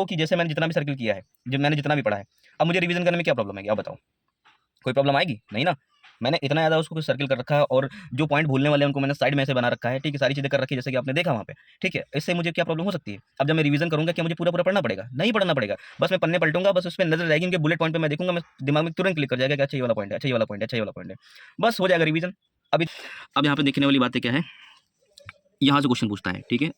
कि जैसे मैंने जितना भी सर्किल किया है, जब मैंने जितना भी पढ़ा है, अब मुझे रिवीजन करने में क्या प्रॉब्लम आएगी? आप बताओ, कोई प्रॉब्लम आएगी? नहीं ना। मैंने इतना ज़्यादा उसको सर्किल कर रखा है और जो पॉइंट भूलने वाले हैं उनको मैंने साइड में ऐसे बना रखा है, ठीक है, सारी चीज़ें कर रखी है जैसे कि आपने देखा वहाँ पे, ठीक है। इससे मुझे क्या प्रॉब्लम हो सकती है? अब जब मैं रिवीजन करूँगा क्या मुझे पूरा-पूरा पढ़ना पड़ेगा? नहीं पढ़ना पड़ेगा। बस मैं पन्ने पलटूँगा, बस उसमें नज़र रहेगी, उनके बुलेट पॉइंट पे मैं देखूँगा, मैं दिमाग में तुरंत क्लिक कर जाएगा कि अच्छा ये वाला पॉइंट है, अच्छा ये वाला पॉइंट है, अच्छा ये वाला पॉइंट है। बस हो जाएगा रिवीजन। अब यहाँ पे देखने वाली बातें क्या है, यहाँ से क्वेश्चन पूछता है, ठीक है।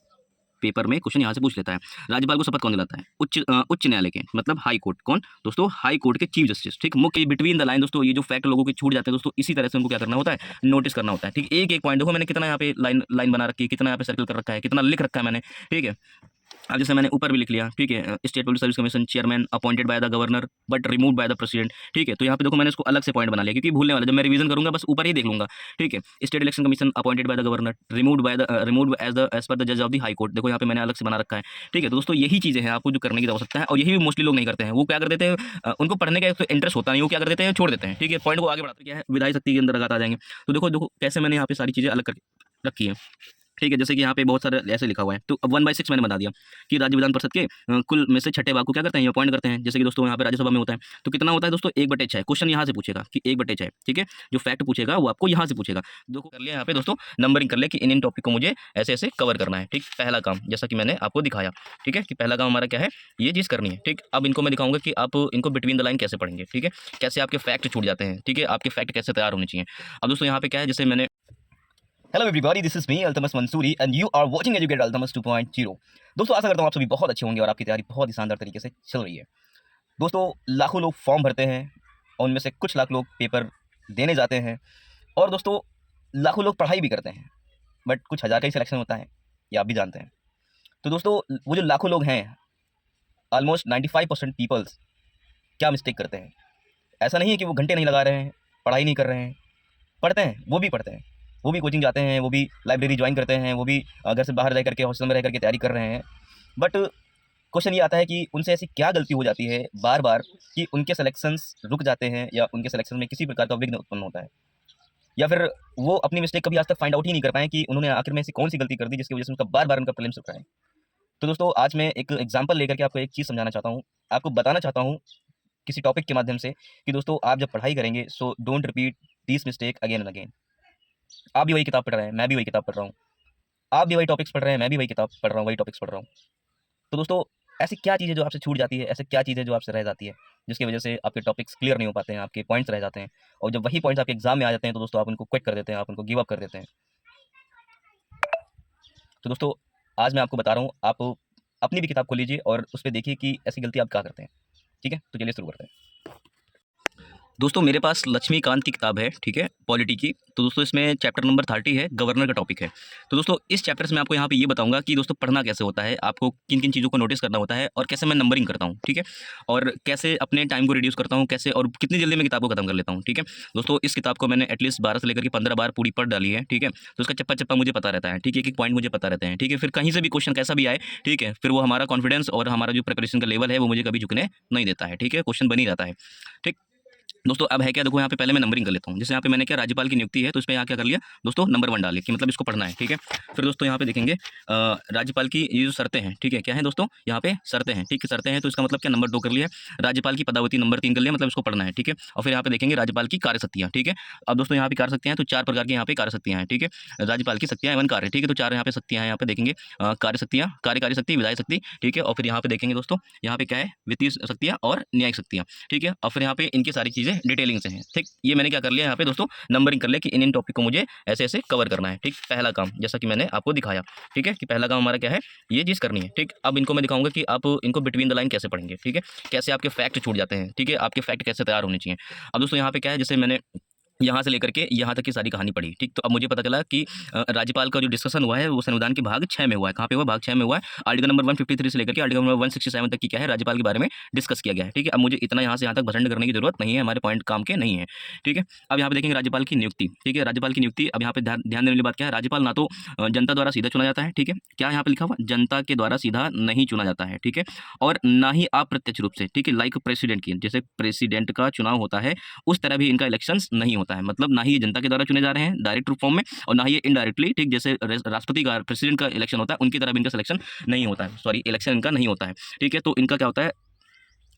पेपर में क्वेश्चन यहाँ से पूछ लेता है, राज्यपाल को शपथ कौन दिलाता है? उच्च न्यायालय के, मतलब हाई कोर्ट। कौन दोस्तों? हाई कोर्ट के चीफ जस्टिस, ठीक। मुख्य बिटवीन द लाइन दोस्तों, ये जो फैक्ट लोगों के छूट जाते हैं दोस्तों, इसी तरह से उनको क्या करना होता है, नोटिस करना होता है, ठीक। एक एक पॉइंट देखो मैंने कितना यहाँ पे लाइन लाइन बना रखी है, कितना यहाँ पे सर्कल कर रखा है, कितना लिख रखा है मैंने, ठीक है। अब जैसे मैंने ऊपर भी लिख लिया, ठीक है, state public service commission chairman appointed by the governor but removed by the president, ठीक है। तो यहाँ पे देखो मैंने इसको अलग से पॉइंट बना लिया क्योंकि भूलने वाला, जब मैं रिवीजन करूंगा बस ऊपर ही देख लूंगा, ठीक है। State election commission appointed by the governor removed as per the जज ऑफ द हाई कोर्ट, देखो यहाँ पे मैंने अलग से बना रखा है, ठीक है। तो दोस्तों यही चीजें हैं आपको जो करने की आवश्यकता है, और यही भी मोस्टली लोग नहीं करते हैं। वो क्या कर देते हैं, उनको पढ़ने का इंटरेस्ट होता नहीं, वो क्या कर देते हैं, छोड़ देते हैं, ठीक है। पॉइंट को आगे बढ़ाते क्या है, विधायी शक्ति के अंदर लगाते आ जाएंगे। तो देखो देखो कैसे मैंने यहाँ पे सारी चीजें अलग करके रखी है, ठीक है। जैसे कि यहाँ पे बहुत सारे ऐसे लिखा हुआ है, तो अब 1/6 मैंने बता दिया कि राज्य विधान परिषद के कुल में से छठे भाग को क्या करते हैं, ये अपॉइंट करते हैं। जैसे कि दोस्तों यहाँ पे राज्यसभा में होता है, तो कितना होता है दोस्तों, 1/6। क्वेश्चन यहाँ से पूछेगा कि 1/6, ठीक है। जो फैक्ट पूछेगा वो आपको यहाँ से पूछेगा। देखो कर लिया यहाँ पे दोस्तों, नंबरिंग कर लिया कि इन टॉपिक को मुझे ऐसे ऐसे कवर करना है, ठीक। पहला काम जैसा कि मैंने आपको दिखाया, ठीक है, कि पहला काम हमारा क्या है, ये चीज़ करनी है, ठीक। अब इनको मैं दिखाऊंगा कि आप इनको बिटवीन द लाइन कैसे पढ़ेंगे, ठीक है, कैसे आपके फैक्ट छूट जाते हैं, ठीक है, आपके फैक्ट कैसे तैयार होने चाहिए। अब दोस्तों यहाँ पे क्या है, जैसे मैंने hello everybody, this is me Altamash Mansuri and you are watching educate Altamash 2.0। दोस्तों आशा करता हूँ आप सभी बहुत अच्छे होंगे और आपकी तैयारी बहुत ही शानदार तरीके से चल रही है। दोस्तों लाखों लोग फॉर्म भरते हैं और उनमें से कुछ लाख लोग पेपर देने जाते हैं, और दोस्तों लाखों लोग पढ़ाई भी करते हैं, बट कुछ हज़ार का ही सिलेक्शन होता है, ये आप भी जानते हैं। तो दोस्तों वो जो लाखों लोग हैं, ऑलमोस्ट 95% पीपल्स क्या मिस्टेक करते हैं? ऐसा नहीं है कि वो घंटे नहीं लगा रहे हैं, पढ़ाई नहीं कर रहे हैं, पढ़ते हैं, वो भी पढ़ते हैं, वो भी कोचिंग जाते हैं, वो भी लाइब्रेरी ज्वाइन करते हैं, वो भी घर से बाहर रह करके हॉस्टल में रह करके तैयारी कर रहे हैं। बट क्वेश्चन ये आता है कि उनसे ऐसी क्या गलती हो जाती है बार बार कि उनके सिलेक्शंस रुक जाते हैं, या उनके सिलेक्शन में किसी प्रकार का विघ्न उत्पन्न होता है, या फिर वो अपनी मिस्टेक कभी आज तक फाइंड आउट ही नहीं कर पाए कि उन्होंने आखिर में ऐसी कौन सी गलती कर दी जिसकी वजह से उनका बार बार उनका प्रीलिम्स रुक रहा है। तो दोस्तों आज मैं एक एग्जाम्पल लेकर के आपको एक चीज़ समझाना चाहता हूँ, आपको बताना चाहता हूँ किसी टॉपिक के माध्यम से कि दोस्तों आप जब पढ़ाई करेंगे so don't repeat this mistake again and again. आप भी वही किताब पढ़ रहे हैं, मैं भी वही किताब पढ़ रहा हूँ, आप भी वही टॉपिक्स पढ़ रहे हैं, मैं भी वही किताब पढ़ रहा हूँ, वही टॉपिक्स पढ़ रहा हूँ। तो दोस्तों ऐसी क्या चीज़ है जो आपसे छूट जाती है, ऐसे क्या चीज़ है जो आपसे रह जाती है, जिसकी वजह से आपके टॉपिक्स क्लियर नहीं हो पाते हैं, आपके पॉइंट्स रह जाते हैं, और जब वही पॉइंट्स आपके एग्जाम में आ जाते हैं तो दोस्तों आप उनको क्विट कर देते हैं, आप उनको गिव अप कर देते हैं। तो दोस्तों आज मैं आपको बता रहा हूँ, आप अपनी भी किताब खोल लीजिए और उस पर देखिए कि ऐसी गलती आप क्या करते हैं, ठीक है। तो चलिए शुरू करते हैं। दोस्तों मेरे पास लक्ष्मीकांत की किताब है, ठीक है, पॉलिटी की। तो दोस्तों इसमें चैप्टर नंबर 30 है, गवर्नर का टॉपिक है। तो दोस्तों इस चैप्टर से मैं आपको यहाँ पे ये बताऊंगा कि दोस्तों पढ़ना कैसे होता है, आपको किन किन चीज़ों को नोटिस करना होता है, और कैसे मैं नंबरिंग करता हूँ, ठीक है, और कैसे अपने टाइम को रिड्यूस करता हूँ, कैसे और कितनी जल्दी मैं किताब को खत्म कर लेता हूँ, ठीक है। दोस्तों इस किताब को मैंने एटलीस्ट 12 से लेकर के 15 बार पूरी पढ़ डाली है, ठीक है। तो उसका चप्पा चप्पा मुझे पता रहता है, ठीक है, एक पॉइंट मुझे पता रहते हैं, ठीक है। फिर कहीं से भी क्वेश्चन कैसा भी आए, ठीक है, फिर वो हमारा कॉन्फिडेंस और हमारा जो प्रिपरेशन का लेवल है वो मुझे कभी झुकने नहीं देता है, ठीक है, क्वेश्चन बनी रहता है, ठीक। दोस्तों अब है क्या, देखो यहाँ पे पहले मैं नंबरिंग कर लेता हूँ। जैसे यहाँ पे मैंने क्या, राज्यपाल की नियुक्ति है, तो इस पे यहाँ क्या कर लिया दोस्तों, नंबर 1 डाल लिया कि मतलब इसको पढ़ना है, ठीक है। फिर दोस्तों यहाँ पे देखेंगे राज्यपाल की ये जो शर्तें हैं, ठीक है, क्या है दोस्तों, यहाँ पे शर्तें हैं, ठीक है, शर्तें हैं, तो इसका मतलब क्या, नंबर 2 कर लिया। राज्यपाल की पदावती नंबर 3 कर लिया, मतलब इसको पढ़ना है, ठीक है। और फिर यहाँ पे देखेंगे राज्यपाल की कार्यशक्तियाँ, ठीक है। अब दोस्तों यहाँ पे कार्यशक्तियाँ हैं, तो 4 प्रकार की यहाँ पे कार्यशक्तियाँ हैं, ठीक है। राज्यपाल की शक्तियाँ एवं कार्य, ठीक है, तो 4 यहाँ पे शक्तियाँ हैं, यहाँ पे देखेंगे कार्यशक्तियाँ, कार्यकारी शक्ति, विधायी शक्ति, ठीक है। और फिर यहाँ पे देखेंगे दोस्तों, यहाँ पे क्या है, वित्तीय शक्तियाँ और न्यायिक शक्तियाँ, ठीक है। और फिर यहाँ पे इनकी सारी चीज़ें डिटेलिंग से हैं, ठीक। ये मैंने क्या कर लिया यहाँ पे दोस्तों, नंबरिंग कर लिया कि इन टॉपिक को मुझे ऐसे ऐसे कवर करना है, ठीक। पहला काम जैसा कि मैंने आपको दिखाया, ठीक है, कि पहला काम हमारा क्या है, ये चीज़ करनी है, ठीक। अब इनको मैं दिखाऊंगा कि आप इनको बिटवीन द लाइन कैसे पढ़ेंगे, ठीक है, कैसे आपके फैक्ट छूट जाते हैं, ठीक है, आपके फैक्ट कैसे तैयार होने चाहिए। अब दोस्तों यहाँ पे क्या है, जैसे मैंने यहाँ से लेकर के यहाँ तक की सारी कहानी पढ़ी, ठीक। तो अब मुझे पता चला कि राज्यपाल का जो डिस्कशन हुआ है वो संविधान के भाग 6 में हुआ है। कहाँ पे हुआ, भाग 6 में हुआ है। आर्टिकल नंबर 153 से लेकर के आर्टिकल नंबर 167 तक की क्या है, राज्यपाल के बारे में डिस्कस किया गया है, ठीक है। अब मुझे इतना यहाँ से यहाँ तक भसंड करने की जरूरत नहीं है, हमारे पॉइंट काम के नहीं है, ठीक है। अब यहाँ पे देखेंगे राज्यपाल की नियुक्ति, ठीक है, राज्यपाल की नियुक्ति। अब यहाँ पे ध्यान देने वाली बात क्या है, राज्यपाल ना तो जनता द्वारा सीधा चुना जाता है, ठीक है, क्या यहाँ पे लिखा हुआ, जनता के द्वारा सीधा नहीं चुना जाता है, ठीक है, और ना ही अप्रत्यक्ष रूप से, ठीक है, लाइक प्रेसिडेंट की, जैसे प्रेसिडेंट का चुनाव होता है उस तरह भी इनका इलेक्शन नहीं होता होता है, मतलब ना ही ये जनता के द्वारा चुने जा रहे हैं डायरेक्ट रूप फॉर्म में, और ना ही ये इनडायरेक्टली, ठीक जैसे राष्ट्रपति का, प्रेसिडेंट का इलेक्शन होता है उनकी तरह भी इनका सिलेक्शन नहीं होता है, सॉरी इलेक्शन इनका नहीं होता है, ठीक है। तो इनका क्या होता है,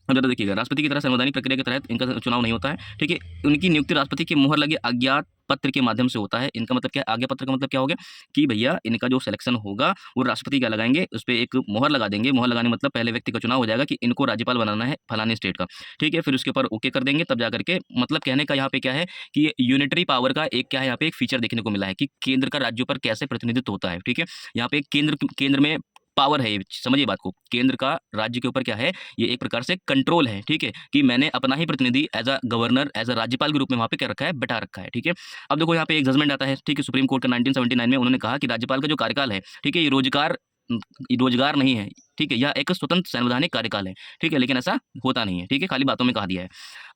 अब ज़रा देखिएगा, राष्ट्रपति की तरह संवैधानिक प्रक्रिया के तहत इनका चुनाव नहीं होता है, ठीक है। उनकी नियुक्ति राष्ट्रपति की मुहर लगे अज्ञात पत्र के माध्यम से होता है। इनका मतलब क्या है, आज्ञा पत्र का मतलब क्या हो गया कि भैया इनका जो सिलेक्शन होगा वो राष्ट्रपति क्या लगाएंगे, उस पर एक मोहर लगा देंगे। मोहर लगाने मतलब पहले व्यक्ति का चुनाव हो जाएगा कि इनको राज्यपाल बनाना है फलाने स्टेट का, ठीक है। फिर उसके ऊपर ओके कर देंगे, तब जा करके, मतलब कहने का यहाँ पे क्या है कि यूनिटरी पावर का एक क्या है, यहाँ पे एक फीचर देखने को मिला है कि केंद्र का राज्यों पर कैसे प्रतिनिधित्व होता है, ठीक है। यहाँ पे केंद्र में पावर है, समझिए बात को, केंद्र का राज्य के ऊपर क्या है, ये एक प्रकार से कंट्रोल है, ठीक है, कि मैंने अपना ही प्रतिनिधि as a governor, as a राज्यपाल के रूप में वहाँ पे क्या रखा है, बैठा रखा है, ठीक है। अब देखो यहाँ पे एक जजमेंट आता है, ठीक है, सुप्रीम कोर्ट का 1979 में उन्होंने कहा कि राज्यपाल का जो कार्यकाल है, ठीक है, ये रोजगार नहीं है, ठीक है, यह एक स्वतंत्र संवैधानिक कार्यकाल है, ठीक है, लेकिन ऐसा होता नहीं है, ठीक है, खाली बातों में कहा दिया है।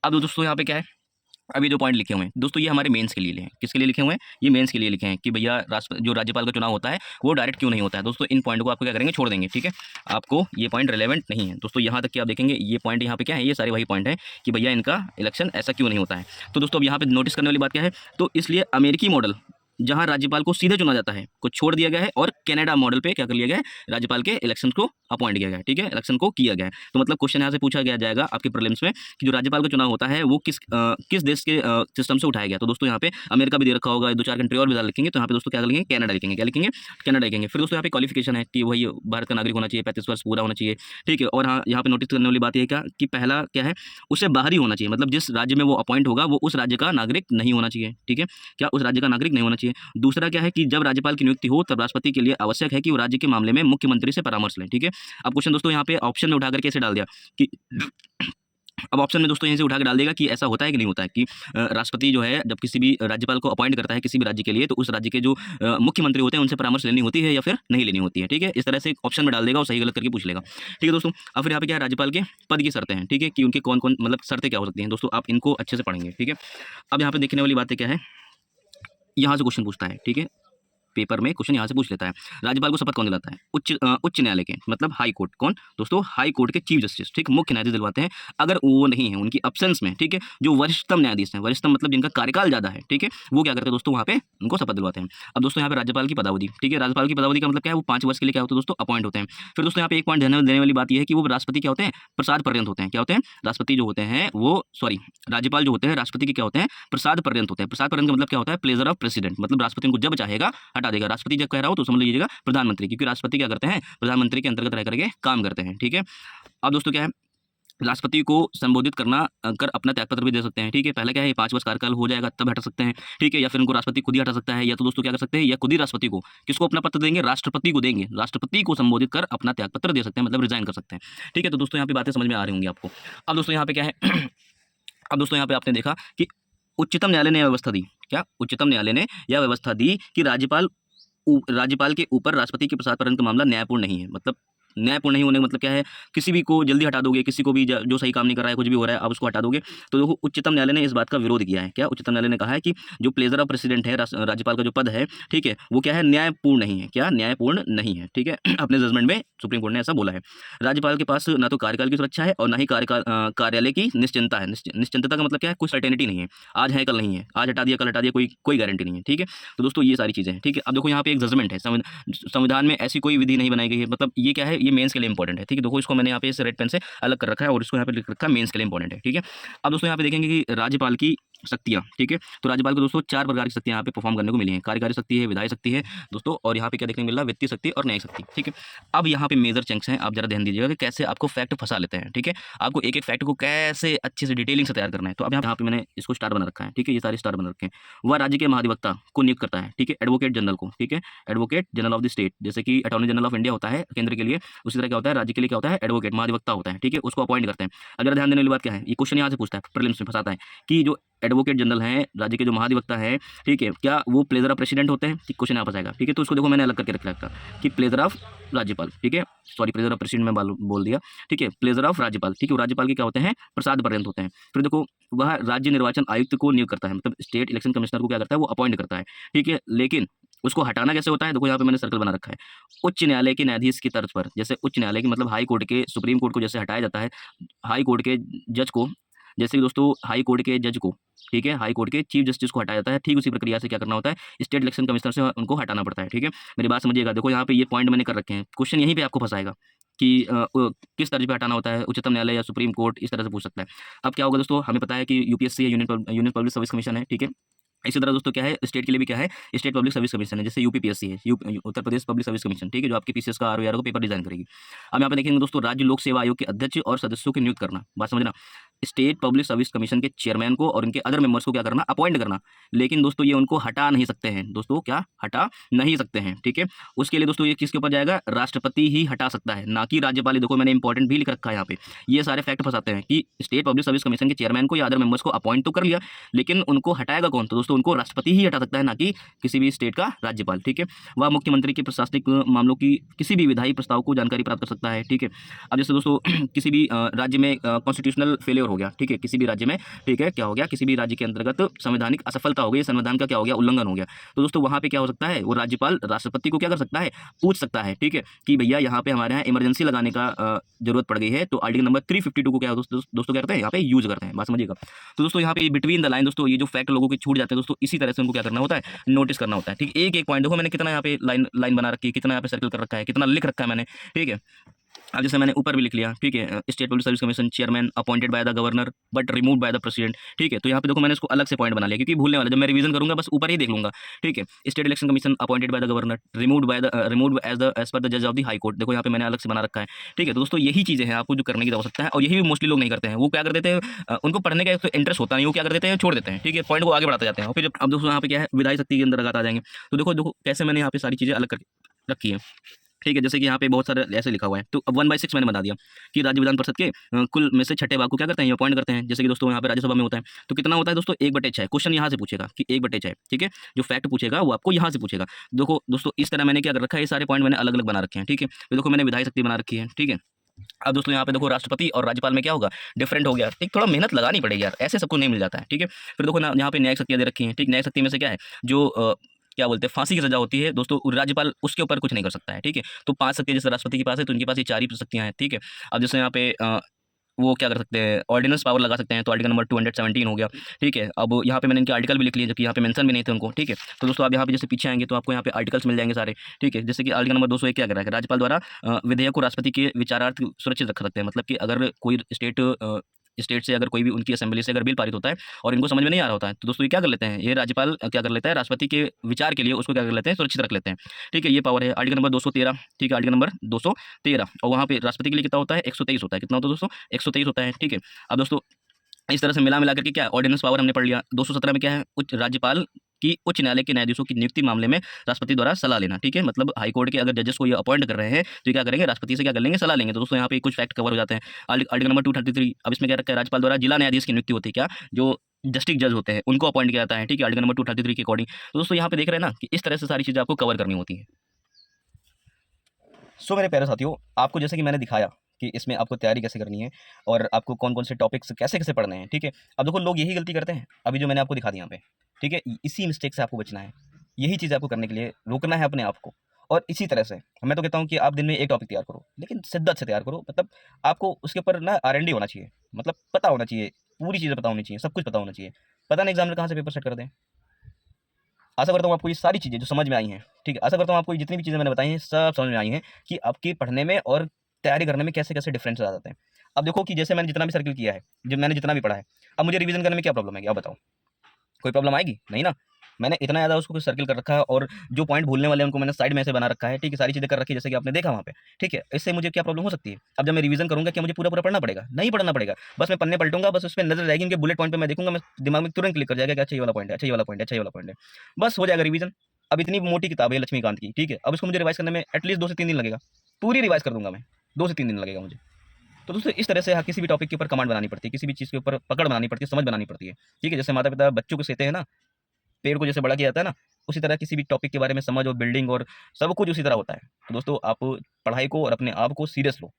अब दोस्तों यहाँ पे क्या है, अभी जो पॉइंट लिखे हुए हैं दोस्तों, ये हमारे मेंस के लिए हैं। किसके लिए लिखे हुए हैं, ये मेंस के लिए लिखे हैं कि भैया जो राज्यपाल का चुनाव होता है वो डायरेक्ट क्यों नहीं होता है। दोस्तों इन पॉइंट को आपको क्या करेंगे, छोड़ देंगे, ठीक है, आपको ये पॉइंट रिलेवेंट नहीं है दोस्तों। यहाँ तक कि आप देखेंगे ये पॉइंट यहाँ पे क्या है, ये सारे वही पॉइंट है कि भैया इनका इलेक्शन ऐसा क्यों नहीं होता है। तो दोस्तों अब यहाँ पे नोटिस करने वाली बात क्या है, तो इसलिए अमेरिकी मॉडल जहाँ राज्यपाल को सीधे चुना जाता है को छोड़ दिया गया है, और कनाडा मॉडल पे क्या कर लिया गया है, राज्यपाल के इलेक्शन को अपॉइंट किया गया है, ठीक है, इलेक्शन को किया गया है। तो मतलब क्वेश्चन यहाँ से पूछा गया जाएगा आपके प्रीलिम्स में कि जो राज्यपाल का चुनाव होता है वो किस देश के सिस्टम से उठाया गया। तो दोस्तों यहाँ पे अमेरिका भी दे रखा होगा, 2-4 कंट्री और भी डाल लिखेंगे, तो यहाँ पे दोस्तों क्या लिखेंगे, कनाडा लिखेंगे, क्या लिखेंगे, कनाडा लिखेंगे। फिर दोस्तों यहाँ पे क्वालिफिकेशन है कि वही भारत का नागरिक होना चाहिए, 35 वर्ष पूरा होना चाहिए, ठीक है। और हाँ, यहाँ पे नोटिस करने वाली बात यह क्या कि पहला क्या है, उससे बाहरी होना चाहिए, मतलब जिस राज्य में वो अपॉइंट होगा वो उस राज्य का नागरिक नहीं होना चाहिए, ठीक है, क्या उस राज्य का नागरिक नहीं होना चाहिए। दूसरा क्या है कि जब राज्यपाल की नियुक्ति हो तब राष्ट्रपति के लिए आवश्यक है कि वो राज्य के मामले में मुख्यमंत्री से परामर्श लें, ठीक है। अब क्वेश्चन दोस्तों यहाँ पे ऑप्शन में उठा करके ऐसे डाल दिया कि अब ऑप्शन में दोस्तों यहीं से उठा के डाल देगा कि ऐसा होता है कि नहीं होता है कि राष्ट्रपति जो है जब किसी भी राज्यपाल को अपॉइंट करता है किसी भी राज्य के लिए, तो उस राज्य के जो मुख्यमंत्री होते हैं उनसे परामर्श लेनी होती है या फिर नहीं लेनी होती है, ठीक है। इस तरह से ऑप्शन में डाल देगा और सही गलत करके पूछ लेगा, ठीक है दोस्तों। अब फिर यहाँ पे क्या है, राज्यपाल के पद की शर्तें हैं, ठीक है, कि उनके कौन कौन मतलब शर्तें क्या हो सकती हैं दोस्तों, आप इनको अच्छे से पढ़ेंगे, ठीक है। अब यहाँ पे देखने वाली बातें क्या है, यहाँ से क्वेश्चन पूछता है, ठीक है, पेपर में क्वेश्चन यहाँ से पूछ लेता है, राज्यपाल को शपथ कौन दिलाता है, उच्च न्यायालय के मतलब हाई कोर्ट, कौन दोस्तों, हाई कोर्ट के चीफ जस्टिस, ठीक, मुख्य न्यायाधीश दिलवाते हैं। अगर वो नहीं है, उनकी एब्सेंस में, ठीक है, जो वरिष्ठतम न्यायाधीश हैं, वरिष्ठतम मतलब जिनका कार्यकाल ज्यादा है, ठीक है, वो क्या करते हैं दोस्तों, वहाँ पे उनको शपथ दिलवाते हैं। अब दोस्तों यहाँ पे राज्यपाल की पदावधि, ठीक है, राज्यपाल की पदावधि का मतलब क्या है, वो 5 वर्ष के लिए क्या होता है दोस्तों, अपॉइंट होते हैं। फिर दोस्तों यहाँ पे एक पॉइंट ध्यान देने वाली बात यह है कि वो राष्ट्रपति क्या होते हैं, प्रसाद पर्यंत होते हैं, क्या होते हैं, राष्ट्रपति जो होते हैं वो, सॉरी, राज्यपाल जो होते हैं राष्ट्रपति के क्या होते हैं, प्रसाद पर्यंत होते हैं। प्रसाद पर्यंत का मतलब क्या होता है, प्लेजर ऑफ प्रेसिडेंट, मतलब राष्ट्रपति उनको जब चाहेगा हटा देगा। राष्ट्रपति जब कह रहा हो तो समझ लीजिएगा प्रधानमंत्री, क्योंकि राष्ट्रपति क्या करते हैं, प्रधानमंत्री के अंतर्गत रह करके काम करते हैं, ठीक है। अब दोस्तों क्या है, राष्ट्रपति को संबोधित करना कर अपना त्यागपत्र भी दे सकते हैं, ठीक है। पहले क्या है, 5 वर्ष कार्यकाल हो जाएगा तब हटा सकते हैं, ठीक है, या फिर उनको राष्ट्रपति खुद ही हटा सकता है, या तो दोस्तों क्या कर सकते हैं, या खुद ही राष्ट्रपति को, किसको अपना पत्र देंगे, राष्ट्रपति को देंगे, राष्ट्रपति को संबोधित कर अपना त्यागपत्र दे सकते हैं, मतलब रिजाइन कर सकते हैं, ठीक है। तो दोस्तों यहाँ पे बातें समझ में आ रही होंगी आपको। अब दोस्तों यहाँ पे क्या है अब दोस्तों यहाँ पे आपने देखा कि उच्चतम न्यायालय ने व्यवस्था दी, क्या उच्चतम न्यायालय ने यह व्यवस्था दी कि राज्यपाल के ऊपर राष्ट्रपति के प्रसाद पर्यंत का मामला न्यायपूर्ण नहीं है। मतलब न्यायपूर्ण नहीं होने का मतलब क्या है, किसी भी को जल्दी हटा दोगे, किसी को भी जो सही काम नहीं कर रहा है, कुछ भी हो रहा है, आप उसको हटा दोगे। तो देखो उच्चतम न्यायालय ने इस बात का विरोध किया है, क्या उच्चतम न्यायालय ने कहा है कि जो प्लेजर ऑफ प्रेसिडेंट है, राज्यपाल का जो पद है, ठीक है, वो क्या है, न्यायपूर्ण नहीं है, क्या न्यायपूर्ण नहीं है, ठीक है। अपने जजमेंट में सुप्रीम कोर्ट ने ऐसा बोला है। राज्यपाल के पास ना तो कार्यकाल की सुरक्षा है और ना ही कार्यालय की निश्चिंतता है। निश्चिंतता का मतलब क्या है, कोई सर्टेनिटी नहीं है, आज है कल नहीं है, आज हटा दिया कल हटा दिया, कोई गारंटी नहीं है, ठीक है। तो दोस्तों ये सारी चीज़ें हैं, ठीक है। अब देखो यहाँ पे एक जजमेंट है, संविधान में ऐसी कोई विधि नहीं बनाई गई है, मतलब ये क्या है, ये मेंस के लिए इंपॉर्टेंट है, ठीक है। देखो इसको मैंने यहाँ पे इस रेड पेन से अलग कर रखा है और इसको यहाँ पे लिख रखा है, मेंस के लिए इंपॉर्टेंट है, ठीक है। अब दोस्तों यहाँ पे देखेंगे कि राज्यपाल की शक्तियाँ, ठीक है, तो राज्यपाल को दोस्तों 4 प्रकार की शक्तियाँ यहाँ पे परफॉर्म करने को मिली हैं। कार्यकारी शक्ति है, विधायी शक्ति है दोस्तों, और यहाँ पे क्या देखने को मिल रहा है, वित्तीय शक्ति और न्यायिक शक्ति, ठीक है। अब यहाँ पे मेजर चंक्स हैं, आप जरा ध्यान दीजिएगा कि कैसे आपको फैक्ट फंसा लेते हैं, ठीक है। आपको एक एक फैक्ट को कैसे अच्छे से डिटेलिंग से तैयार करना है। तो अब यहाँ पे मैंने इसको स्टार बना रखा है, ठीक है, ये सारे स्टार बना रखे हैं। वह राज्य के महाधिवक्ता को नियुक्त करता है, ठीक है, एडवोकेट जनरल को, ठीक है, advocate general of the state, जैसे कि अटॉर्नी जनरल ऑफ इंडिया होता है केंद्र के लिए, उसी तरह क्या होता है राज्य के लिए क्या होता है, एडवोकेट महाधिवक्ता होता है, ठीक है, उसको अपॉइंट करते हैं। अगर ध्यान देने वाली बात क्या है, ये क्वेश्चन यहाँ से पूछता है, प्रीलिम्स में फंसाता है कि जो एडवोकेट जनरल हैं, राज्य के जो महाधिवक्ता है, ठीक है, क्या वो प्लेजर ऑफ प्रेसिडेंट होते हैं, क्वेश्चन यहाँ फंसाएगा, ठीक है। तो उसको देखो मैंने अलग करके रख रखा कि प्लेजर ऑफ राज्यपाल, ठीक है, सॉरी प्लेजर ऑफ प्रेसिडेंट में बोल दिया, ठीक है, प्लेजर ऑफ राज्यपाल, ठीक है, वो राज्यपाल के क्या होते हैं, प्रसाद पर्यंत होते हैं। फिर देखो वह राज्य निर्वाचन आयुक्त को नियुक्त करता है, मतलब स्टेट इलेक्शन कमिश्नर को क्या करता है, वो अपॉइंट करता है, ठीक है, लेकिन उसको हटाना कैसे होता है, देखो यहाँ पे मैंने सर्कल बना रखा है, उच्च न्यायालय के न्यायाधीश की तर्ज पर, जैसे उच्च न्यायालय की मतलब हाई कोर्ट के, सुप्रीम कोर्ट को जैसे हटाया जाता है, हाई कोर्ट के जज को जैसे कि दोस्तों हाई कोर्ट के जज को, ठीक है, हाई कोर्ट के चीफ जस्टिस को हटाया जाता है, ठीक उसी प्रक्रिया से क्या करना होता है, स्टेट इलेक्शन कमिश्नर से उनको हटाना पड़ता है। ठीक है, मेरी बात समझिएगा। देखो यहाँ पे ये पॉइंट मैंने कर रखे हैं, क्वेश्चन यहीं पे आपको फंसाएगा कि किस तर्ज पे हटाना होता है, उच्चतम न्यायालय या सुप्रीम कोर्ट, इस तरह से पूछ सकता है। अब क्या होगा दोस्तों, हमें पता है कि यूपीएससी है, यूनियन पब्लिक सर्विस कमीशन है, ठीक है। इसी तरह दोस्तों क्या है, स्टेट के लिए भी क्या है, स्टेट पब्लिक सर्विस कमीशन है, जैसे यूपीपीएससी है, Uttar Pradesh public service commission, ठीक है, जो आपके पीसीएस का आरओ को पेपर डिजाइन करेगी। अब यहाँ पे देखेंगे दोस्तों, राज्य लोक सेवा आयोग के अध्यक्ष और सदस्यों की नियुक्त करना, बात समझना, स्टेट पब्लिक सर्विस कमीशन के चेयरमैन को और उनके अदर मेंबर्स को क्या करना, अपॉइंट करना। लेकिन दोस्तों ये उनको हटा नहीं सकते हैं, दोस्तों क्या हटा नहीं सकते हैं, ठीक है। उसके लिए दोस्तों ये किसके ऊपर जाएगा, राष्ट्रपति ही हटा सकता है, ना कि राज्यपाल। ये देखो मैंने इंपॉर्टेंट भी लिख रखा है यहाँ पे, ये सारे फैक्ट फंसाते हैं कि स्टेट पब्लिक सर्विस कमीशन के चेयरमैन को या अदर मेंबर्स को अपॉइंट तो कर लिया, लेकिन उनको हटाएगा कौन, तो दोस्तों उनको राष्ट्रपति ही हटा सकता है, ना कि किसी भी स्टेट का राज्यपाल, ठीक है। वह मुख्यमंत्री के प्रशासनिक मामलों की किसी भी विधायी प्रस्ताव को जानकारी प्राप्त कर सकता है, ठीक है। अब जैसे दोस्तों किसी भी राज्य में कॉन्स्टिट्यूशनल फेलियर हो गया, ठीक है, किसी भी राज्य में, ठीक है, क्या हो गया, किसी भी राज्य के अंतर्गत संवैधानिक असफलता हो गई, संविधान का क्या हो गया, उल्लंघन हो गया, तो दोस्तों वहां पे क्या हो सकता है, वो राज्यपाल राष्ट्रपति को क्या कर सकता है, पूछ सकता है, ठीक है, कि भैया यहाँ पे हमारे यहाँ इमरजेंसी लगाने का जरूरत पड़ गई है, तो आर्टिकल नंबर 352 को क्या दोस्तों क्या करते हैं, यहाँ पे यूज करते हैं, बात समझिएगा। तो दोस्तों यहाँ पे बिटवीन द लाइन दोस्तों ये जो फैक्ट लोगों के छूट जाते हैं दोस्तों, इसी तरह से उनको क्या करना होता है, नोटिस करना होता है, ठीक है। एक एक पॉइंट देखो मैंने कितना यहाँ पे लाइन लाइन बना रखी है, कितना यहाँ पे सर्कल कर रखा है, कितना लिख रखा है मैंने, ठीक है। अब जैसे मैंने ऊपर भी लिख लिया, ठीक है, state public service commission chairman appointed by the governor but removed by the president, ठीक है। तो यहाँ पे देखो मैंने इसको अलग से पॉइंट बना लिया, क्योंकि भूलने वाला, जब मैं रिवीजन करूंगा बस ऊपर ही देख लूंगा, ठीक है। State election commission appointed by the governor, removed as per the जज ऑफ द हाई कोर्ट, देखो यहाँ पे मैंने अलग से बना रखा है, ठीक है। तो दोस्तों यही चीजें हैं आपको जो करने की आवश्यकता है, और यही भी मोस्टली लोग नहीं करते हैं। वो क्या कर देते हैं, उनको पढ़ने का इंटरेस्ट होता नहीं, वो क्या कर देते हैं, छोड़ देते हैं, ठीक है, पॉइंट को आगे बढ़ाते जाते हैं। और फिर अब दोस्तों यहाँ पे क्या है, विधायी शक्ति के अंदर आ जाएंगे। तो देखो देखो कैसे मैंने यहाँ पे सारी चीजें अलग करके रखी है, ठीक है। जैसे कि यहाँ पे बहुत सारे ऐसे लिखा हुआ है, तो अब 1/6 मैंने बता दिया कि राज्य विधान परिषद के कुल में से छठे भाग को क्या करते हैं, अपॉइंट करते हैं। जैसे कि दोस्तों यहाँ पे राज्यसभा में होता है, तो कितना होता है दोस्तों, 1/6। क्वेश्चन यहाँ से पूछेगा कि 1/6, ठीक है, जो फैक्ट पूछेगा वो आपको यहाँ से पूछेगा। देखो दोस्तों इस तरह मैंने क्या कर रखा है, ये सारे पॉइंट मैंने अलग अलग बना रखे हैं, ठीक है। तो देखो मैंने विधायी शक्ति बना रखी है, ठीक है। अब दोस्तों यहाँ पे देखो राष्ट्रपति और राज्यपाल में क्या होगा, डिफरेंट हो गया, ठीक, थोड़ा मेहनत लगानी पड़ेगी यार, ऐसे सबको नहीं मिल जाता है, ठीक है। फिर देखो ना यहाँ पे न्यायिक शक्तियाँ दे रखी हैं, ठीक, न्यायिक शक्ति में से क्या है, जो क्या बोलते हैं, फांसी की सजा होती है दोस्तों, राज्यपाल उसके ऊपर कुछ नहीं कर सकता है, ठीक है। तो 5 शक्तियाँ जैसे राष्ट्रपति के पास है, तो उनके पास ये 4 ही शक्तियाँ हैं, ठीक है। अब जैसे यहाँ पे वो क्या कर सकते हैं, ऑर्डिनेंस पावर लगा सकते हैं, तो आर्टिकल नंबर 217 हो गया, ठीक है। अब यहाँ पे मैंने इनके आर्टिकल भी लिख लिए, जबकि यहाँ पे मेंशन भी नहीं थे उनको, ठीक है। तो दोस्तों आप यहाँ पे जैसे पीछे आएंगे तो आपको यहाँ पे आर्टिकल्स मिल जाएंगे सारे, ठीक है। जैसे कि आर्टिकल नंबर 201 क्या कर रहा है, राज्यपाल द्वारा विधेयक को राष्ट्रपति के विचारार्थ सुरक्षित रख सकते हैं। मतलब कि अगर कोई स्टेट से अगर कोई भी उनकी असेंबली से अगर बिल पारित होता है और इनको समझ में नहीं आ रहा होता है, तो दोस्तों ये क्या कर लेते हैं, ये राज्यपाल क्या कर लेता है, राष्ट्रपति के विचार के लिए उसको क्या कर लेते हैं, सुरक्षित रख लेते हैं, ठीक है। ये पावर है आर्टिकल नंबर 213, ठीक है, आर्टिकल नंबर 213। और वहाँ पे राष्ट्रपति के लिए कितना होता है, 123 होता है, कितना होता है दोस्तों, 123 होता है, ठीक है। अब दोस्तों इस तरह से मिला करके क्या ऑर्डिनेंस पावर हमने पढ़ लिया। 217 में क्या है, उच्च राज्यपाल की उच्च न्यायालय के न्यायाधीशों की नियुक्ति मामले में राष्ट्रपति द्वारा सलाह लेना, ठीक है। मतलब हाई कोर्ट के अगर जजेस को ये अपॉइंट कर रहे हैं तो ये क्या करेंगे, राष्ट्रपति से क्या कर लेंगे, सलाह लेंगे। तो दोस्तों यहाँ पे कुछ फैक्ट कवर हो जाते हैं। आर्टिकल नंबर 233, अब इसमें क्या रखा है, राज्यपाल द्वारा जिला न्यायाधीश की नियुक्ति होती है, क्या जो डिस्ट्रिक्ट जज होते हैं उनको अपॉइंट किया जाता है, ठीक है, आर्टिकल नंबर 233 के अकॉर्डिंग। तो दोस्तों यहाँ पे देख रहे हैं ना कि इस तरह से सारी चीजें आपको कवर करनी होती है। सो मेरे प्यारे साथियों, आपको जैसे कि मैंने दिखाया कि इसमें आपको तैयारी कैसे करनी है और आपको कौन कौन से टॉपिक्स कैसे कैसे पढ़ने हैं, ठीक है। अब देखो लोग यही गलती करते हैं, अभी जो मैंने आपको दिखा दिया यहाँ पे, ठीक है, इसी मिस्टेक से आपको बचना है। यही चीज़ आपको करने के लिए रोकना है अपने आप को। और इसी तरह से मैं तो कहता हूँ कि आप दिन में एक टॉपिक तैयार करो, लेकिन शिद्दत से तैयार करो। मतलब आपको उसके ऊपर ना R&D होना चाहिए, मतलब पता होना चाहिए, पूरी चीज़ें पता होनी चाहिए, सब कुछ पता होना चाहिए। पता नहीं एग्जाम में कहाँ से पेपर सेट कर दें। आशा करता हूँ आपको ये सारी चीज़ें जो समझ में आई हैं, ठीक है, आशा करता हूँ आपको ये जितनी भी चीज़ें मैंने बताई हैं सब समझ में आई हैं कि आपके पढ़ने में और तैयारी करने में कैसे कैसे डिफरेंस आ जाते हैं। अब देखो कि जैसे मैंने जितना भी सर्किल किया है, जब मैंने जितना भी पढ़ा है, अब मुझे रिवीजन करने में क्या प्रॉब्लम है, आप बताओ, कोई प्रॉब्लम आएगी नहीं ना। मैंने इतना ज़्यादा उसको सर्किल कर रखा है, और जो पॉइंट भूलने वाले हैं उनको मैंने साइड में ऐसे बना रखा है, ठीक है, सारी चीज़ें कर रखी है जैसे कि आपने देखा वहाँ पे, ठीक है। इससे मुझे क्या प्रॉब्लम हो सकती है, अब जब मैं रिवीजन करूँगा क्या मुझे पूरा पूरा पढ़ना पड़ेगा, नहीं पढ़ना पड़ेगा। बस मैं पन्ने पलटूंगा, बस उस पर नजर रहेगी, उनके बुलेट पॉइंट पे मैं देखूंगा, मैं दिमाग में तुरंत क्लिक कर जाएगा कि अच्छा ये वाला पॉइंट है, अच्छा ये वाला पॉइंट है, अच्छा ये वाला पॉइंट है, बस हो जाएगा रिवीजन। अब इतनी मोटी किताब है लक्ष्मीकांत की, ठीक है, अब इसको मुझे रिवाइज करने में एटलीस्ट 2 से 3 दिन लगेगा, पूरी रिवाइज कर दूंगा मैं, 2 से 3 दिन लगेगा मुझे। तो दोस्तों इस तरह से किसी भी टॉपिक के ऊपर कमांड बनानी पड़ती है, किसी भी चीज़ के ऊपर पकड़ बनानी पड़ती है, समझ बनानी पड़ती है, ठीक है। जैसे माता पिता बच्चों को कहते हैं ना, पेड़ को जैसे बड़ा किया जाता है ना, उसी तरह किसी भी टॉपिक के बारे में समझ और बिल्डिंग और सब कुछ उसी तरह होता है। तो दोस्तों आप पढ़ाई को और अपने आप को सीरियस लो,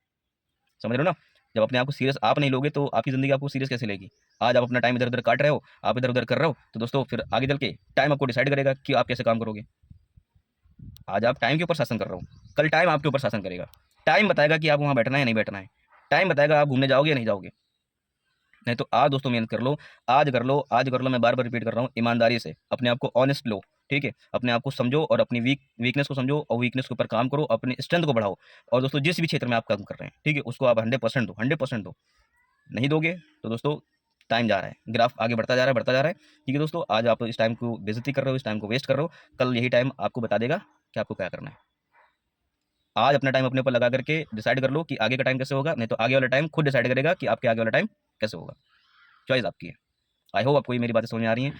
समझ रहे हो ना। जब अपने आप को सीरियस आप नहीं लोगे तो आपकी ज़िंदगी आपको सीरियस कैसे लेगी। आज आप अपना टाइम इधर उधर काट रहे हो, आप इधर उधर कर रहे हो, तो दोस्तों फिर आगे चल के टाइम आपको डिसाइड करेगा कि आप कैसे काम करोगे। आज आप टाइम के ऊपर शासन कर रहे हो, कल टाइम आपके ऊपर शासन करेगा। टाइम बताएगा कि आप वहाँ बैठना है या नहीं बैठना है, टाइम बताएगा आप घूमने जाओगे या नहीं जाओगे। नहीं तो आज दोस्तों मेहनत कर लो, आज कर लो, आज कर लो। मैं बार-बार रिपीट कर रहा हूँ, ईमानदारी से अपने आप को ऑनेस्ट लो, ठीक है? अपने आप को समझो और अपनी वीकनेस को समझो और वीकनेस के ऊपर काम करो, अपनी स्ट्रेंथ को बढ़ाओ। और दोस्तों जिस भी क्षेत्र में आप काम कर रहे हैं, ठीक है? उसको आप 100% दो, 100% दो। नहीं दोगे तो दोस्तों टाइम जा रहा है, ग्राफ आगे बढ़ता जा रहा है, बढ़ता जा रहा है। ठीक है दोस्तों, आज आप इस टाइम को बेइज़्ज़ती कर रहे हो, इस टाइम को वेस्ट कर रहे हो, कल यही टाइम आपको बता देगा कि आपको क्या करना है। आज अपना टाइम अपने ऊपर लगा करके डिसाइड कर लो कि आगे का टाइम कैसे होगा, नहीं तो आगे वाला टाइम खुद डिसाइड करेगा कि आपके आगे वाला टाइम कैसे होगा। चॉइस आपकी है। आई होप आपको ये मेरी बातें समझ में आ रही हैं।